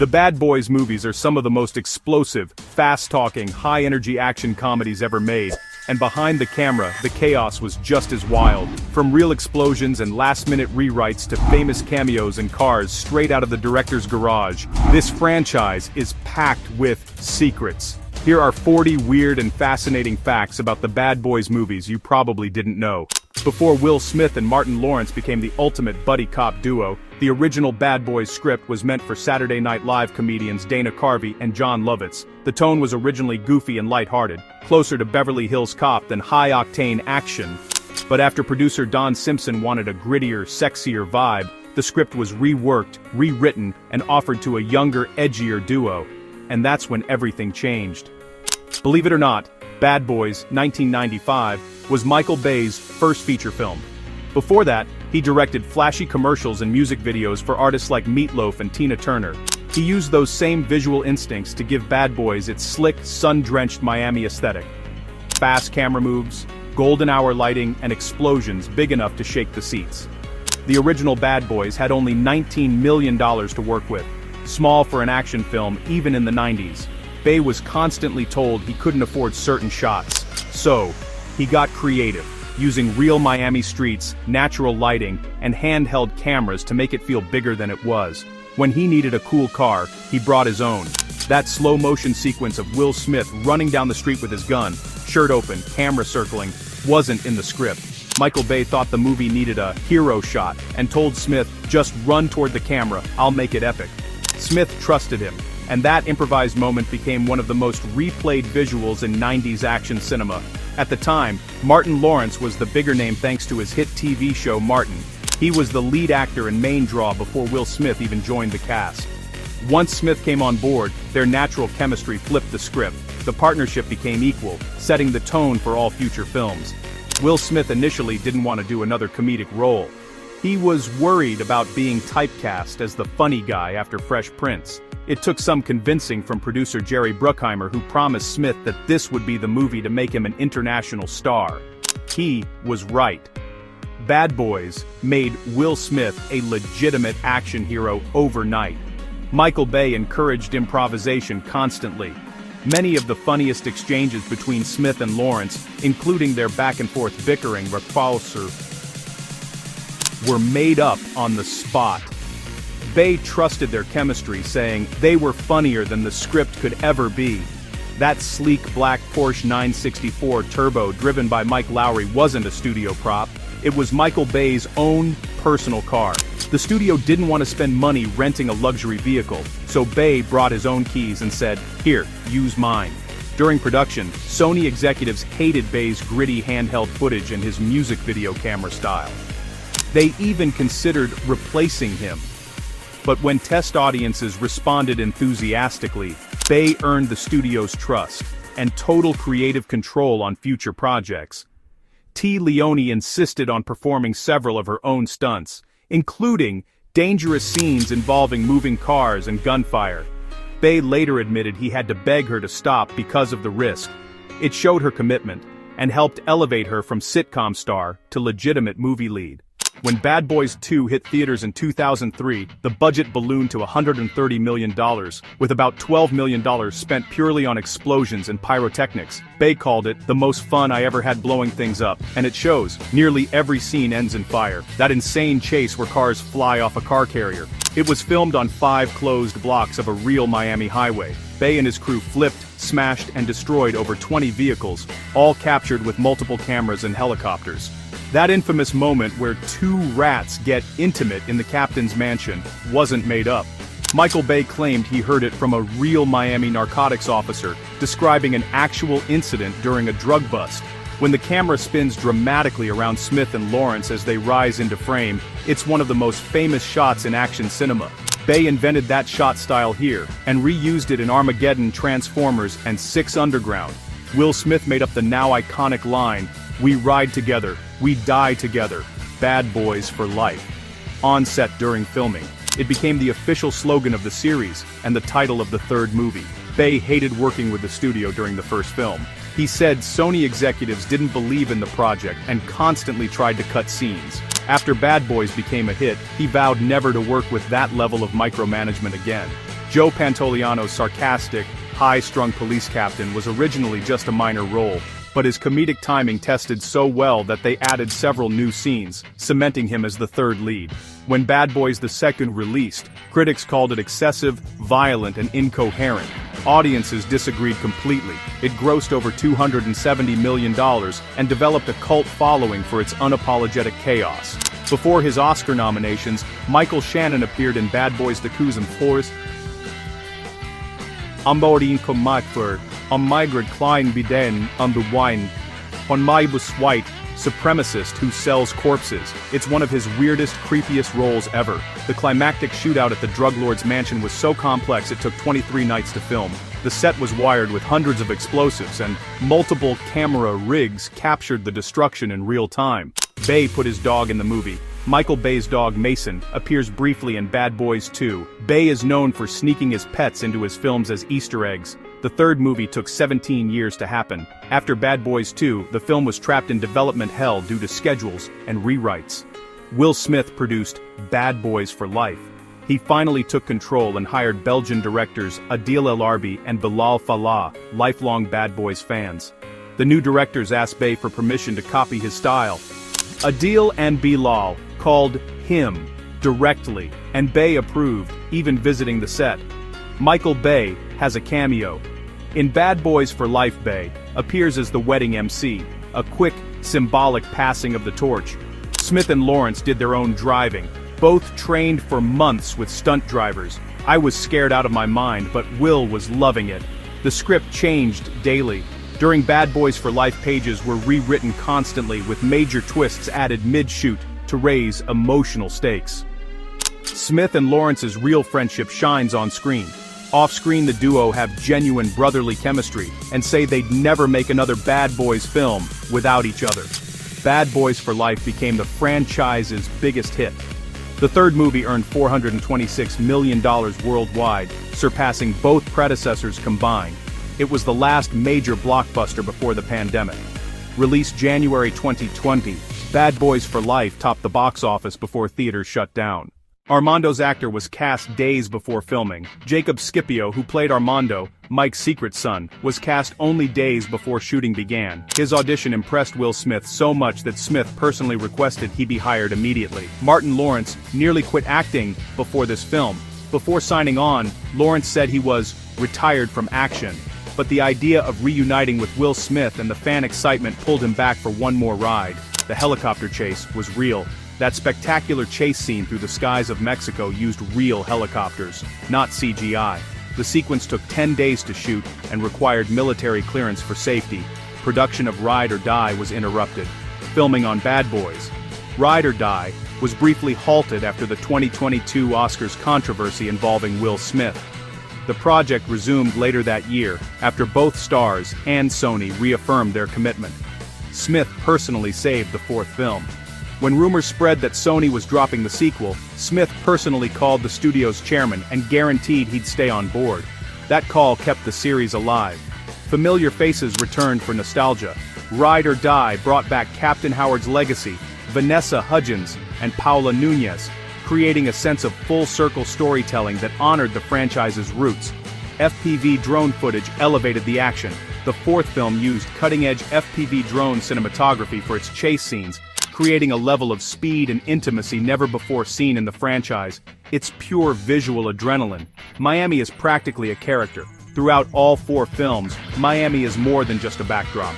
The Bad Boys movies are some of the most explosive, fast-talking, high-energy action comedies ever made, and behind the camera, the chaos was just as wild. From real explosions and last-minute rewrites to famous cameos and cars straight out of the director's garage, this franchise is packed with secrets. Here are 40 weird and fascinating facts about the Bad Boys movies you probably didn't know. Before Will Smith and Martin Lawrence became the ultimate buddy cop duo, the original Bad Boys script was meant for Saturday Night Live comedians Dana Carvey and Jon Lovitz. The tone was originally goofy and lighthearted, closer to Beverly Hills Cop than high-octane action. But after producer Don Simpson wanted a grittier, sexier vibe, the script was reworked, rewritten, and offered to a younger, edgier duo. And that's when everything changed. Believe it or not, Bad Boys, 1995, was Michael Bay's first feature film. Before that, he directed flashy commercials and music videos for artists like Meat Loaf and Tina Turner. He used those same visual instincts to give Bad Boys its slick, sun-drenched Miami aesthetic. Fast camera moves, golden hour lighting, and explosions big enough to shake the seats. The original Bad Boys had only $19 million to work with, small for an action film even in the 90s. Bay was constantly told he couldn't afford certain shots, so he got creative, using real Miami streets, natural lighting, and handheld cameras to make it feel bigger than it was. When he needed a cool car, he brought his own. That slow-motion sequence of Will Smith running down the street with his gun, shirt open, camera circling, wasn't in the script. Michael Bay thought the movie needed a hero shot and told Smith, "Just run toward the camera, I'll make it epic." Smith trusted him, and that improvised moment became one of the most replayed visuals in 90s action cinema. At the time, Martin Lawrence was the bigger name thanks to his hit TV show Martin. He was the lead actor and main draw before Will Smith even joined the cast. Once Smith came on board, their natural chemistry flipped the script. The partnership became equal, setting the tone for all future films. Will Smith initially didn't want to do another comedic role. He was worried about being typecast as the funny guy after Fresh Prince. It took some convincing from producer Jerry Bruckheimer, who promised Smith that this would be the movie to make him an international star. He was right. Bad Boys made Will Smith a legitimate action hero overnight. Michael Bay encouraged improvisation constantly. Many of the funniest exchanges between Smith and Lawrence, including their back-and-forth bickering were made up on the spot. Bay trusted their chemistry, saying they were funnier than the script could ever be. That sleek black Porsche 964 Turbo driven by Mike Lowrey wasn't a studio prop. It was Michael Bay's own personal car. The studio didn't want to spend money renting a luxury vehicle, so Bay brought his own keys and said, "Here, use mine." During production, Sony executives hated Bay's gritty handheld footage and his music video camera style. They even considered replacing him. But when test audiences responded enthusiastically, Bay earned the studio's trust and total creative control on future projects. T. Leone insisted on performing several of her own stunts, including dangerous scenes involving moving cars and gunfire. Bay later admitted he had to beg her to stop because of the risk. It showed her commitment and helped elevate her from sitcom star to legitimate movie lead. When Bad Boys 2 hit theaters in 2003, the budget ballooned to $130 million, with about $12 million spent purely on explosions and pyrotechnics. Bay called it the most fun I ever had blowing things up, and it shows. Nearly every scene ends in fire. That insane chase where cars fly off a car carrier. It was filmed on 5 closed blocks of a real Miami highway. Bay and his crew flipped, smashed, and destroyed over 20 vehicles, all captured with multiple cameras and helicopters. That infamous moment where 2 rats get intimate in the captain's mansion wasn't made up. Michael Bay claimed he heard it from a real Miami narcotics officer, describing an actual incident during a drug bust. When the camera spins dramatically around Smith and Lawrence as they rise into frame, it's one of the most famous shots in action cinema. Bay invented that shot style here, and reused it in Armageddon, Transformers, and 6 Underground. Will Smith made up the now iconic line, "We ride together, we die together, Bad Boys for life," on set during filming. It became the official slogan of the series, and the title of the 3rd movie. Bay hated working with the studio during the first film. He said Sony executives didn't believe in the project and constantly tried to cut scenes. After Bad Boys became a hit, he vowed never to work with that level of micromanagement again. Joe Pantoliano's sarcastic, high-strung police captain was originally just a minor role, but his comedic timing tested so well that they added several new scenes, cementing him as the third lead. When Bad Boys 2 released, critics called it excessive, violent, and incoherent. Audiences disagreed completely. It grossed over $270 million and developed a cult following for its unapologetic chaos. Before his Oscar nominations, Michael Shannon appeared in Bad Boys 2's Floors. Amborin Komakfur, on migrant Klein Biden on the wine, on Maibus White, supremacist who sells corpses. It's one of his weirdest, creepiest roles ever. The climactic shootout at the drug lord's mansion was so complex it took 23 nights to film. The set was wired with hundreds of explosives and multiple camera rigs captured the destruction in real time. Bay put his dog in the movie. Michael Bay's dog Mason appears briefly in Bad Boys 2. Bay is known for sneaking his pets into his films as Easter eggs. The third movie took 17 years to happen. After Bad Boys 2, the film was trapped in development hell due to schedules and rewrites. Will Smith produced Bad Boys for Life. He finally took control and hired Belgian directors Adil El Arbi and Bilal Fallah, lifelong Bad Boys fans. The new directors asked Bay for permission to copy his style. Adil and Bilal called him directly, and Bay approved, even visiting the set. Michael Bay has a cameo. In Bad Boys for Life, Bay appears as the wedding MC, a quick, symbolic passing of the torch. Smith and Lawrence did their own driving, both trained for months with stunt drivers. I was scared out of my mind, but Will was loving it. The script changed daily. During Bad Boys for Life, pages were rewritten constantly with major twists added mid-shoot to raise emotional stakes. Smith and Lawrence's real friendship shines on screen. Off-screen, the duo have genuine brotherly chemistry and say they'd never make another Bad Boys film without each other. Bad Boys for Life became the franchise's biggest hit. The third movie earned $426 million worldwide, surpassing both predecessors combined. It was the last major blockbuster before the pandemic. Released January 2020, Bad Boys for Life topped the box office before theaters shut down. Armando's actor was cast days before filming. Jacob Scipio, who played Armando, Mike's secret son, was cast only days before shooting began. His audition impressed Will Smith so much that Smith personally requested he be hired immediately. Martin Lawrence nearly quit acting before this film. Before signing on, Lawrence said he was retired from action. But the idea of reuniting with Will Smith and the fan excitement pulled him back for one more ride. The helicopter chase was real. That spectacular chase scene through the skies of Mexico used real helicopters, not CGI. The sequence took 10 days to shoot and required military clearance for safety. Production of Ride or Die was interrupted. Filming on Bad Boys. Ride or Die was briefly halted after the 2022 Oscars controversy involving Will Smith. The project resumed later that year, after both stars and Sony reaffirmed their commitment. Smith personally saved the fourth film. When rumors spread that Sony was dropping the sequel, Smith personally called the studio's chairman and guaranteed he'd stay on board. That call kept the series alive. Familiar faces returned for nostalgia. Ride or Die brought back Captain Howard's legacy, Vanessa Hudgens, and Paula Nunez, creating a sense of full-circle storytelling that honored the franchise's roots. FPV drone footage elevated the action. The fourth film used cutting-edge FPV drone cinematography for its chase scenes, creating a level of speed and intimacy never before seen in the franchise. It's pure visual adrenaline. Miami is practically a character. Throughout all four films, Miami is more than just a backdrop.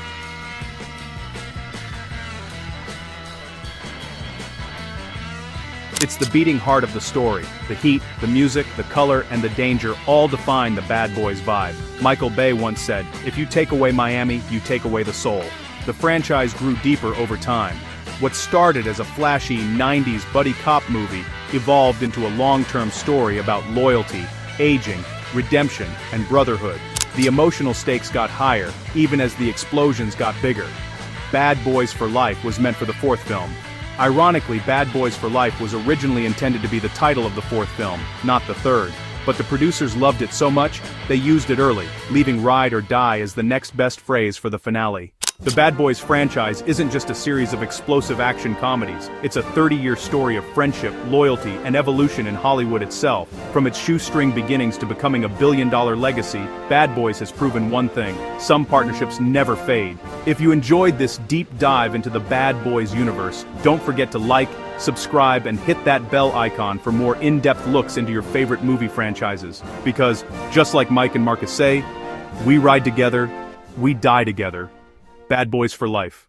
It's the beating heart of the story. The heat, the music, the color, and the danger all define the Bad Boys vibe. Michael Bay once said, "If you take away Miami, you take away the soul." The franchise grew deeper over time. What started as a flashy 90s buddy cop movie evolved into a long-term story about loyalty, aging, redemption, and brotherhood. The emotional stakes got higher, even as the explosions got bigger. Bad Boys for Life was meant for the fourth film. Ironically, Bad Boys for Life was originally intended to be the title of the fourth film, not the third. But the producers loved it so much, they used it early, leaving Ride or Die as the next best phrase for the finale. The Bad Boys franchise isn't just a series of explosive action comedies, it's a 30-year story of friendship, loyalty, and evolution in Hollywood itself. From its shoestring beginnings to becoming a billion-dollar legacy, Bad Boys has proven one thing: some partnerships never fade. If you enjoyed this deep dive into the Bad Boys universe, don't forget to like, subscribe, and hit that bell icon for more in-depth looks into your favorite movie franchises. Because, just like Mike and Marcus say, we ride together, we die together. Bad Boys for life.